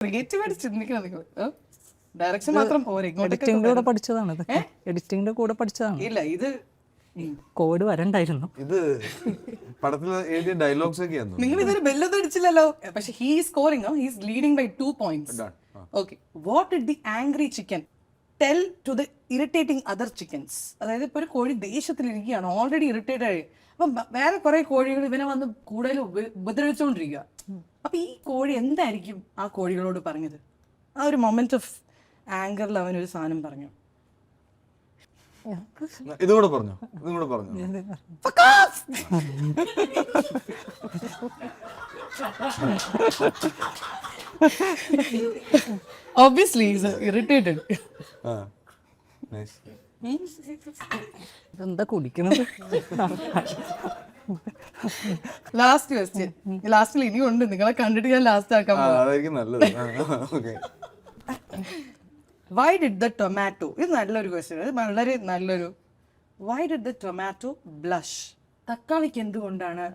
ക്രിയേറ്റീവായിട്ട് ചിന്തിക്കണം നിങ്ങൾ. ഡയറക്ഷൻ മാത്രം പോരെ, എഡിറ്റിംഗിന്റെ കൂടെ പഠിച്ചതാണ് ഇത്. എഡിറ്റിംഗിന്റെ കൂടെ പഠിച്ചതാണ്. ഇല്ല ഇത് കോഡ് വരണ്ടായിരുന്നു. ഇത് പടത്തിൽ എഴുതിയ ഡയലോഗ്സ് ഒക്കെയായിരുന്നു. നിങ്ങൾ ഇതൊരു ബെല്ലൊന്നും അടിച്ചില്ലല്ലോ. പക്ഷെ he scoring, he is leading by 2 points. Okay, what did the angry chicken tell to the irritating other chickens? അതായത് ഇപ്പൊ ഒരു കോഴി ദേഷ്യത്തിലിരിക്കുകയാണ്, ഓൾറെഡി ഇറിറ്റേറ്റഡ് ആയി. അപ്പം വേറെ കുറെ കോഴികൾ ഇവനെ വന്ന് കൂടുതൽ ഉപദ്രവിച്ചുകൊണ്ടിരിക്കുക. അപ്പൊ ഈ കോഴി എന്തായിരിക്കും ആ കോഴികളോട് പറഞ്ഞത്? ആ ഒരു മൊമെന്റ് ഓഫ് ആങ്കറിൽ അവനൊരു സാധനം പറഞ്ഞു. ഇതുകൂടെ പറഞ്ഞു. Obviously he's irritated. Nice. എന്താ കുടിക്കണത്? Last question. ലാസ്റ്റിൽ ഇനിയും ഉണ്ട്, നിങ്ങളെ കണ്ടിട്ട് ഞാൻ ലാസ്റ്റ് ആക്കാൻ പോകും. അതായിരിക്കും നല്ലത്. Okay. Why did the tomato, ഇത് നല്ലൊരു ക്വസ്റ്റ്യൻ, ഇത് വളരെ നല്ലൊരു. Why did the tomato blush? തക്കാളിക്ക് എന്തുകൊണ്ടാണ്